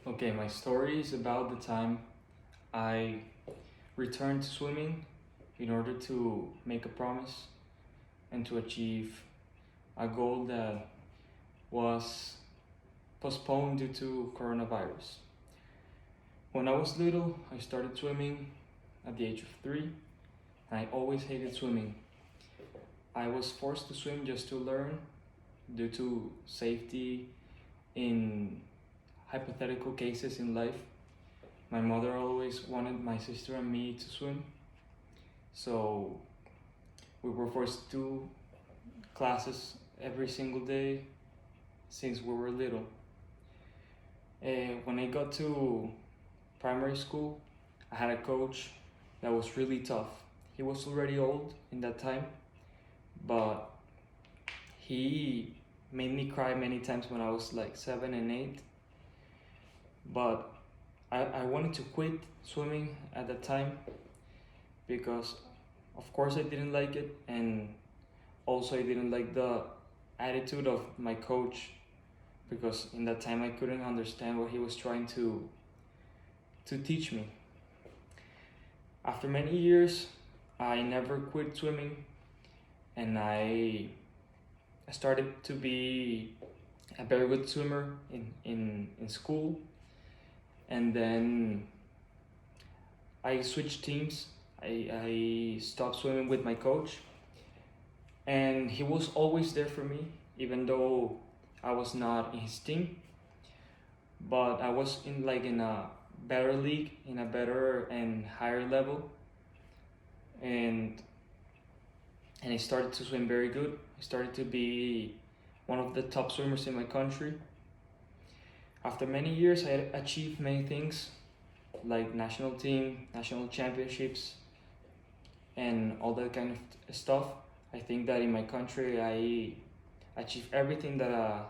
Okay, my story is about the time I returned to swimming in order to make a promise and to achieve a goal that was postponed due to coronavirus. When I was little, I started swimming at the age of 3, and I always hated swimming. I was forced to swim just to learn due to safety in hypothetical cases in life. My mother always wanted my sister and me to swim, so we were forced to do classes every single day since we were little. When I got to primary school, I had a coach that was really tough. He was already old in that time, but he made me cry many times when I was like 7 and 8. But I wanted to quit swimming at that time because, of course, I didn't like it, and also I didn't like the attitude of my coach because in that time I couldn't understand what he was trying to teach me. After many years, I never quit swimming, and I started to be a very good swimmer in school. And then I switched teams. I stopped swimming with my coach, and he was always there for me, even though I was not in his team. But I was in a better league, in a better and higher level, and I started to swim very good. I started to be one of the top swimmers in my country. After many years, I achieved many things like national team, national championships, and all that kind of stuff. I think that in my country, I achieved everything that a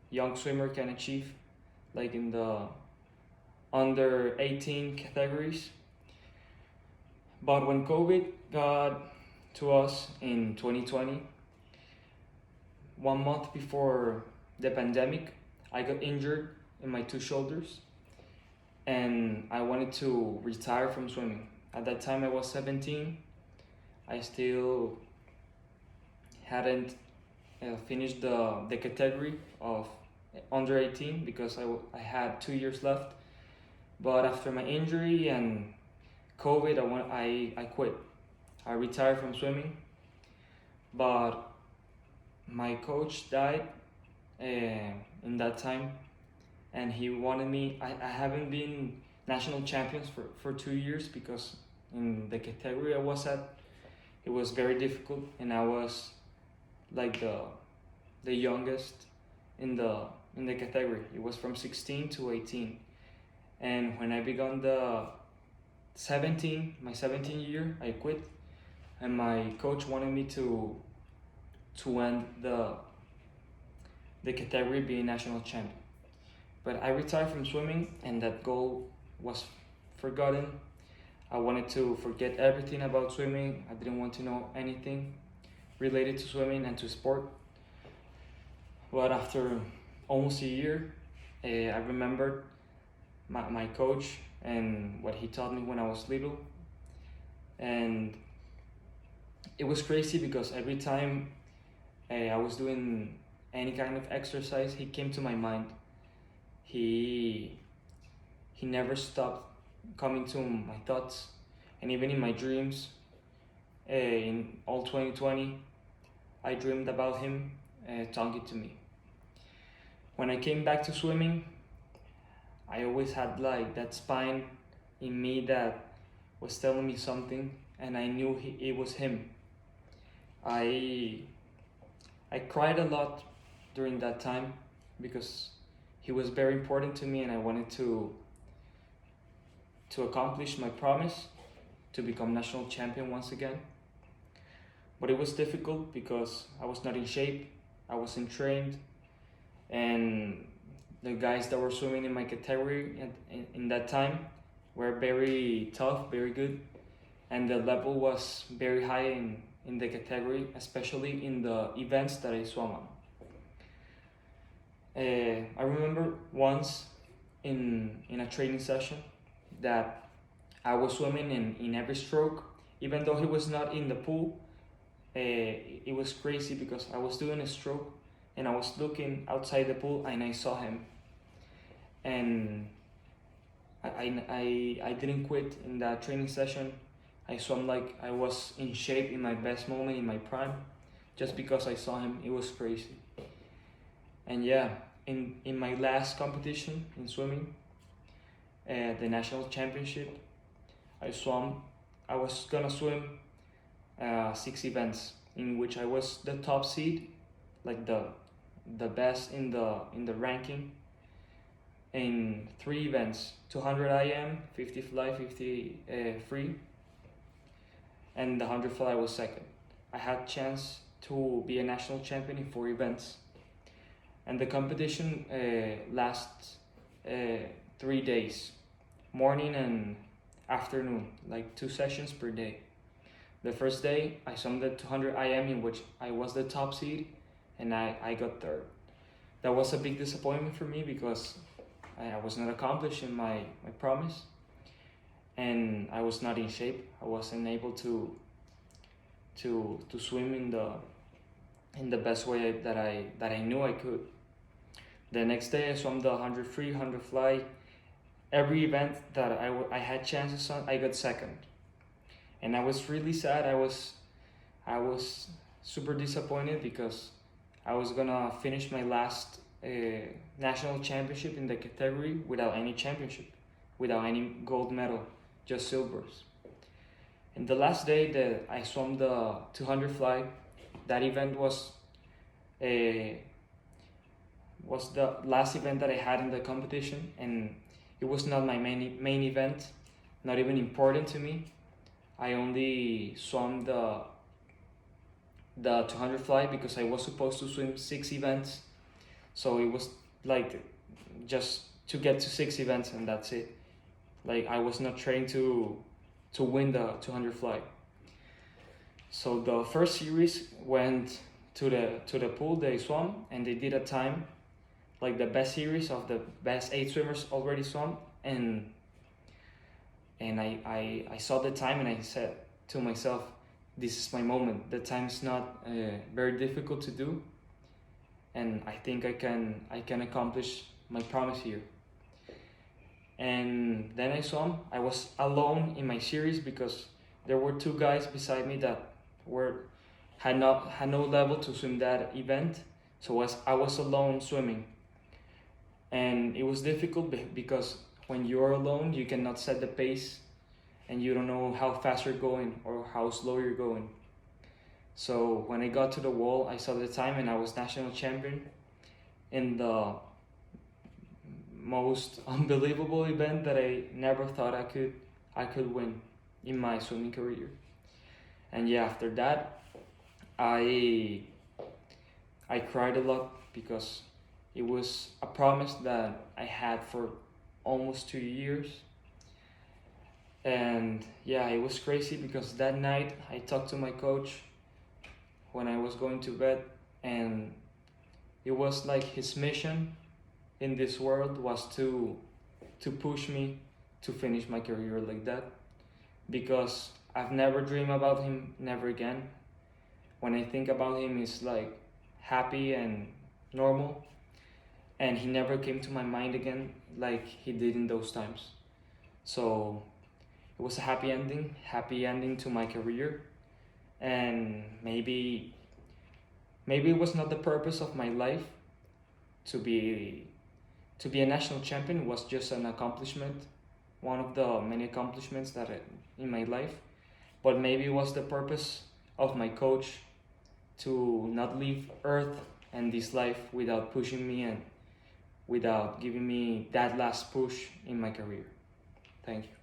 young swimmer can achieve, like in the under 18 categories. But when COVID got to us in 2020, 1 month before the pandemic, I got injured in my two shoulders, and I wanted to retire from swimming. At that time, I was 17. I still hadn't finished the category of under 18 because I had 2 years left. But after my injury and COVID, I quit. I retired from swimming, but my coach died in that time, and he wanted me. I haven't been national champions for 2 years because in the category I was at, it was very difficult, and I was like the youngest in the category. It was from 16 to 18, and when I began my 17 year, I quit, and my coach wanted me to end the category being national champion. But I retired from swimming, and that goal was forgotten. I wanted to forget everything about swimming. I didn't want to know anything related to swimming and to sport. But after almost a year, I remembered my coach and what he taught me when I was little. And it was crazy because every time I was doing any kind of exercise, he came to my mind. He never stopped coming to my thoughts, and even in my dreams. In all 2020, I dreamed about him talking to me. When I came back to swimming, I always had like that spine in me that was telling me something, and I knew it was him. I cried a lot during that time because he was very important to me, and I wanted to accomplish my promise to become national champion once again. But it was difficult because I was not in shape, I wasn't trained, and the guys that were swimming in my category in that time were very tough, very good, and the level was very high in the category, especially in the events that I swam on. I remember once in a training session that I was swimming in every stroke, even though he was not in the pool. It was crazy because I was doing a stroke and I was looking outside the pool and I saw him, and I didn't quit in that training session. I swam like I was in shape, in my best moment, in my prime, just because I saw him. It was crazy. And yeah, in my last competition in swimming, the national championship, I was gonna swim 6 events in which I was the top seed, like the best in the ranking, in 3 events: 200 IM, 50 fly, 50 free, and the 100 fly was second. I had chance to be a national champion in 4 events, and the competition lasts 3 days, morning and afternoon, like 2 sessions per day. The first day I swam the 200 IM, in which I was the top seed, and I got third. That was a big disappointment for me because I was not accomplishing my promise, and I was not in shape. I wasn't able to swim in the best way that I knew I could. The next day I swam the 100 free, 100 fly. Every event that I had chances on, I got second, and I was really sad. I was super disappointed because I was gonna finish my last national championship in the category without any championship, without any gold medal, just silvers. And the last day that I swam the 200 fly, that event was the last event that I had in the competition, and it was not my main event, not even important to me. I only swam the 200 fly because I was supposed to swim 6 events, so it was like just to get to 6 events and that's it. Like I was not trained to win the 200 fly. So the first series went to the pool. They swam and they did a time, like the best series of the best 8 swimmers already swam, and I saw the time and I said to myself, this is my moment. The time's not very difficult to do, and I think I can accomplish my promise here. And then I swam. I was alone in my series because there were 2 guys beside me that had no level to swim that event. So I was alone swimming, and it was difficult because when you're alone, you cannot set the pace, and you don't know how fast you're going or how slow you're going. So when I got to the wall, I saw the time and I was national champion in the most unbelievable event that I never thought I could win in my swimming career. And yeah, after that, I cried a lot because it was a promise that I had for almost 2 years. And yeah, it was crazy because that night I talked to my coach when I was going to bed, and it was like his mission in this world was to push me to finish my career like that, because I've never dreamed about him, never again. When I think about him, it's like happy and normal, and he never came to my mind again like he did in those times. So it was a happy ending to my career, and maybe it was not the purpose of my life to be a national champion. Was just an accomplishment, one of the many accomplishments that in my life. But maybe it was the purpose of my coach to not leave Earth and this life without pushing me and without giving me that last push in my career. Thank you.